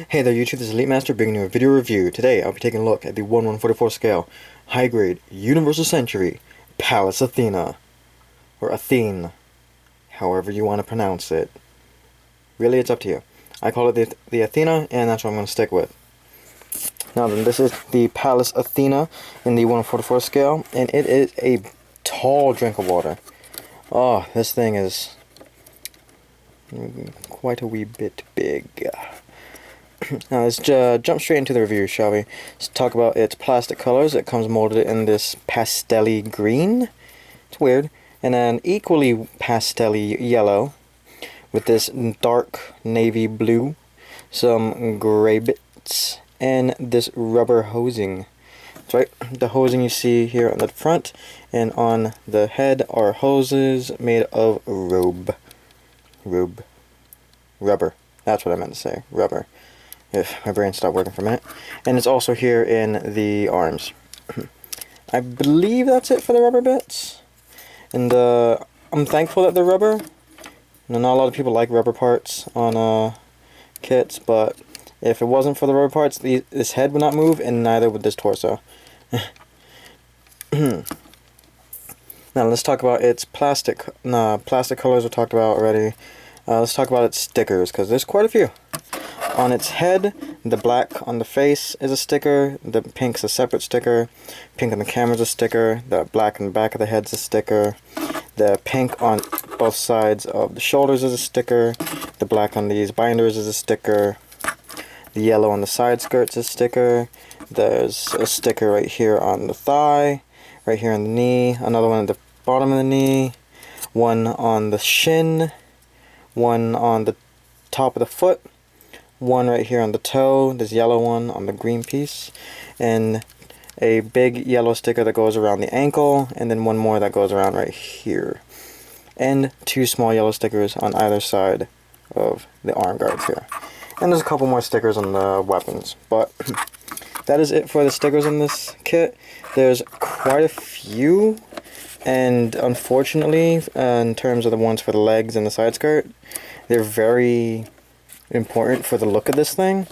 Hey there YouTube, this is Elite Master bringing you a video review. Today I'll be taking a look at the 1/144 scale, high grade, universal century, Pallas Athena, or Athene, however you want to pronounce it. Really, it's up to you. I call it the Athena, and that's what I'm going to stick with. Now then, this is the Pallas Athena in the 1/44 scale, and it is a tall drink of water. Oh, this thing is quite a wee bit big. Now let's jump straight into the review, shall we? Let's talk about its plastic colors. It comes molded in this pastel-y green. It's weird. And then equally pastel-y yellow with this dark navy blue, some gray bits, and this rubber hosing. That's right, the hosing you see here on the front and on the head are hoses made of rubber. That's what I meant to say, rubber. If my brain stopped working for a minute. And it's also here in the arms. I believe that's it for the rubber bits. And I'm thankful that they're rubber. Not a lot of people like rubber parts on kits, but if it wasn't for the rubber parts, this head would not move, and neither would this torso. Now let's talk about its plastic colors we talked about already. Let's talk about its stickers, because there's quite a few. On its head, the black on the face is a sticker, the pink's a separate sticker, pink on the camera's a sticker, the black on the back of the head's a sticker, the pink on both sides of the shoulders is a sticker, the black on these binders is a sticker, the yellow on the side skirts is a sticker, there's a sticker right here on the thigh, right here on the knee, another one at the bottom of the knee, one on the shin, one on the top of the foot, one right here on the toe, this yellow one on the green piece, and a big yellow sticker that goes around the ankle, and then one more that goes around right here. And two small yellow stickers on either side of the arm guards here. And there's a couple more stickers on the weapons, but that is it for the stickers in this kit. There's quite a few, and unfortunately, in terms of the ones for the legs and the side skirt, they're very important for the look of this thing.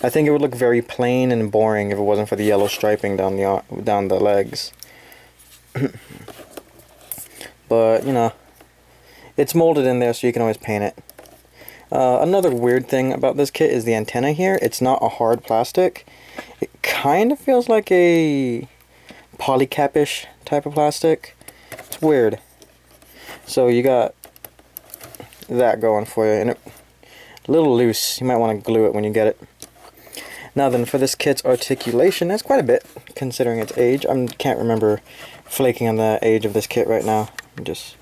I think it would look very plain and boring if it wasn't for the yellow striping down the legs. But you know, it's molded in there, so you can always paint it. Another weird thing about this kit is the antenna here. It's not a hard plastic. It kind of feels like a polycap-ish type of plastic. It's weird. So you got that going for you, and a little loose. You might want to glue it when you get it. Now then, for this kit's articulation, that's quite a bit considering its age. I can't remember flaking on the age of this kit right now. Just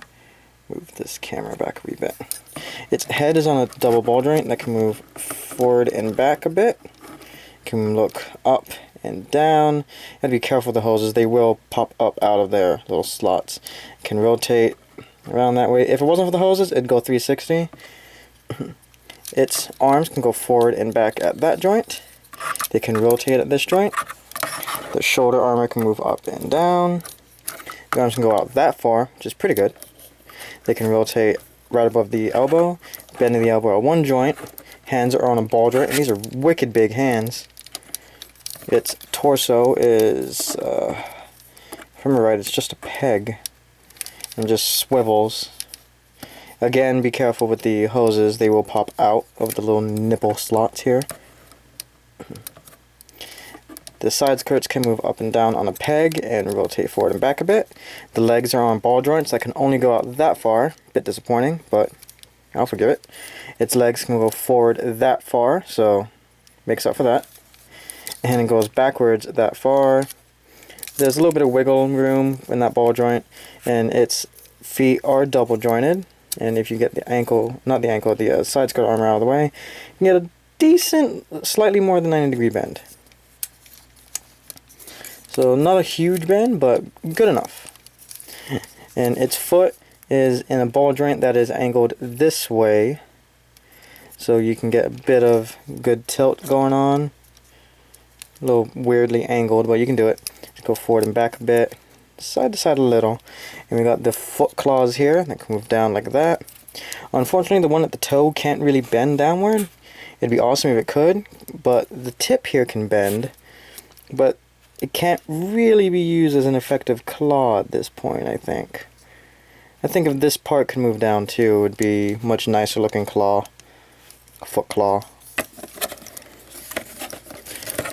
move this camera back a wee bit. Its head is on a double ball joint that can move forward and back a bit. Can look up and down. You have to be careful with the hoses. They will pop up out of their little slots. Can rotate around that way. If it wasn't for the hoses, it'd go 360. Its arms can go forward and back at that joint. They can rotate at this joint. The shoulder armor can move up and down. The arms can go out that far, which is pretty good. They can rotate right above the elbow, bending the elbow at one joint. Hands are on a ball joint, and these are wicked big hands. Its torso is, if I remember right, it's just a peg and just swivels. Again, be careful with the hoses. They will pop out of the little nipple slots here. The side skirts can move up and down on a peg and rotate forward and back a bit. The legs are on ball joints that can only go out that far. Bit disappointing, but I'll forgive it. Its legs can go forward that far, so makes up for that. And it goes backwards that far. There's a little bit of wiggle room in that ball joint, and its feet are double jointed. And if you get the ankle, not the ankle, the side skirt armor out of the way, you can get a decent, slightly more than 90-degree bend. So not a huge bend, but good enough. And its foot is in a ball joint that is angled this way, so you can get a bit of good tilt going on. A little weirdly angled, but you can do it. Just go forward and back a bit. Side to side a little, and we got the foot claws here that can move down like that. Unfortunately, the one at the toe can't really bend downward. It'd be awesome if it could, but the tip here can bend, but it can't really be used as an effective claw at this point, I think. I think if this part could move down too, it would be much nicer looking claw. A foot claw.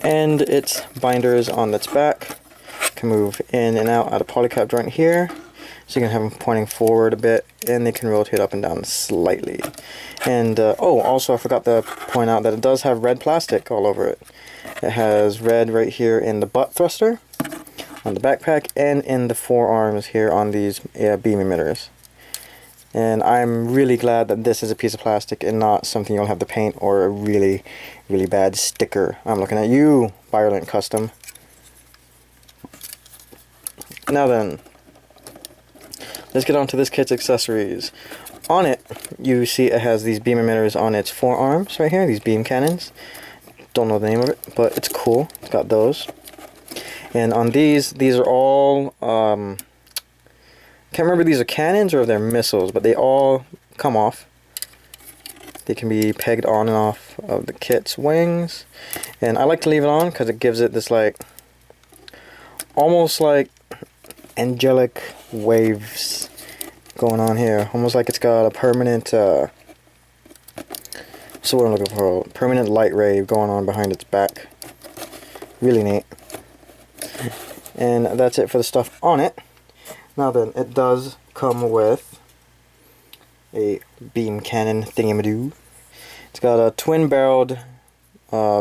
And its binders on its back can move in and out of polycap joint here. So you can have them pointing forward a bit, and they can rotate up and down slightly. And, oh, also I forgot to point out that it does have red plastic all over it. It has red right here in the butt thruster, on the backpack, and in the forearms here on these beam emitters. And I'm really glad that this is a piece of plastic and not something you'll have to paint or a really, really bad sticker. I'm looking at you, Violent Custom. Now then, let's get on to this kit's accessories. On it, you see it has these beam emitters on its forearms right here, these beam cannons. Don't know the name of it, but it's cool. It's got those. And on these are all, can't remember if these are cannons or if they're missiles, but they all come off. They can be pegged on and off of the kit's wings. And I like to leave it on because it gives it this like, almost like angelic waves going on here. Almost like it's got a permanent, so what I'm looking for, permanent light ray going on behind its back. Really neat. And that's it for the stuff on it. Now then, it does come with a beam cannon thingamadoo. It's got a twin-barreled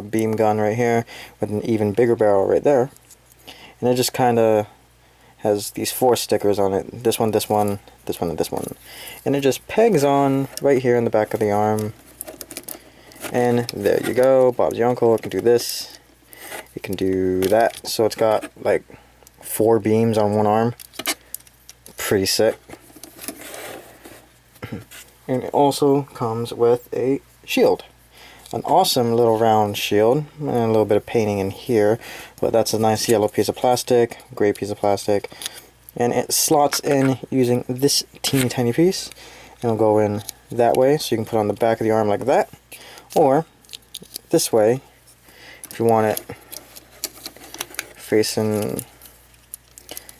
beam gun right here with an even bigger barrel right there. And it just kind of has these 4 stickers on it. This one, this one, this one, and this one. And it just pegs on right here in the back of the arm. And there you go. Bob's your uncle. It can do this. It can do that. So it's got like 4 beams on one arm. Pretty sick. And it also comes with a shield. An awesome little round shield. And a little bit of painting in here. But that's a nice yellow piece of plastic. Gray piece of plastic. And it slots in using this teeny tiny piece. And it'll go in that way. So you can put it on the back of the arm like that. Or this way. If you want it facing,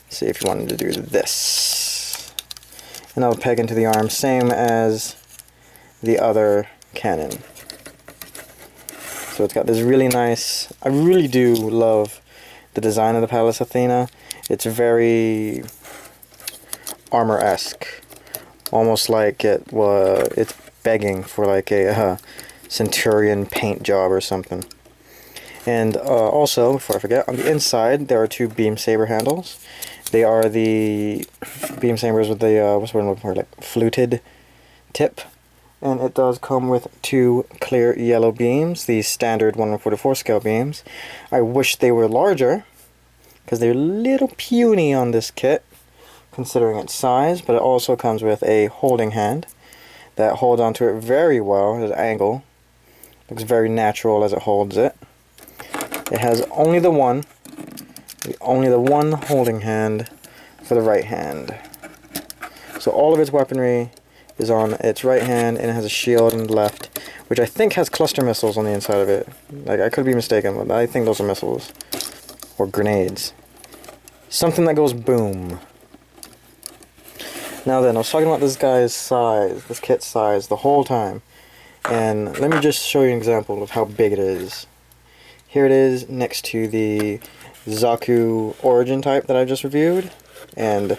see if you wanted to do this. And that'll peg into the arm, same as the other cannon. So it's got this really nice, I really do love the design of the Pallas Athena. It's very armor-esque. Almost like it's begging for like a Centurion paint job or something. And also, before I forget, on the inside there are 2 beam saber handles. They are the beam sabers with the, what's the word I'm looking for, like fluted tip. And it does come with 2 clear yellow beams, these standard 1/44 scale beams. I wish they were larger, because they're a little puny on this kit, considering its size, but it also comes with a holding hand that holds onto it very well at an angle. Looks very natural as it holds it. It has only the one holding hand for the right hand. So all of its weaponry is on its right hand, and it has a shield on the left, which I think has cluster missiles on the inside of it. Like, I could be mistaken, but I think those are missiles. Or grenades. Something that goes boom. Now then, I was talking about this guy's size, this kit's size, the whole time. And let me just show you an example of how big it is. Here it is next to the Zaku Origin type that I just reviewed, and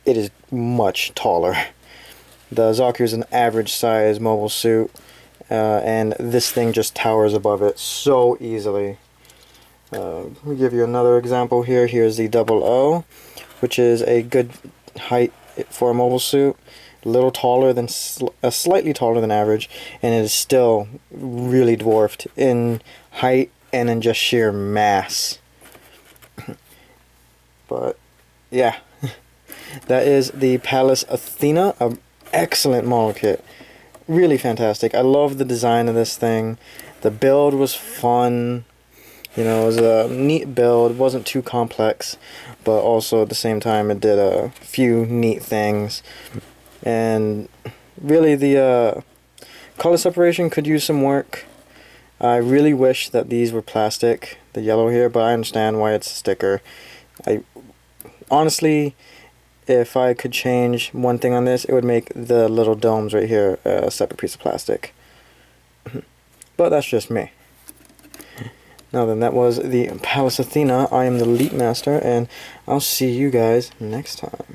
it is much taller. The Zaku is an average size mobile suit, and this thing just towers above it so easily. Let me give you another example here. Here's the 00, which is a good height for a mobile suit. A little taller than, slightly taller than average, and it is still really dwarfed in height and in just sheer mass. But yeah, that is the Pallas Athena, an excellent model kit. Really fantastic. I love the design of this thing. The build was fun. You know, it was a neat build. It wasn't too complex, but also at the same time it did a few neat things. And really the Color separation could use some work. I really wish that these were plastic, the yellow here, but I understand why it's a sticker. Honestly, if I could change one thing on this, it would make the little domes right here a separate piece of plastic. But that's just me. Now then, that was the Palace Athena. I am the Leap Master, and I'll see you guys next time.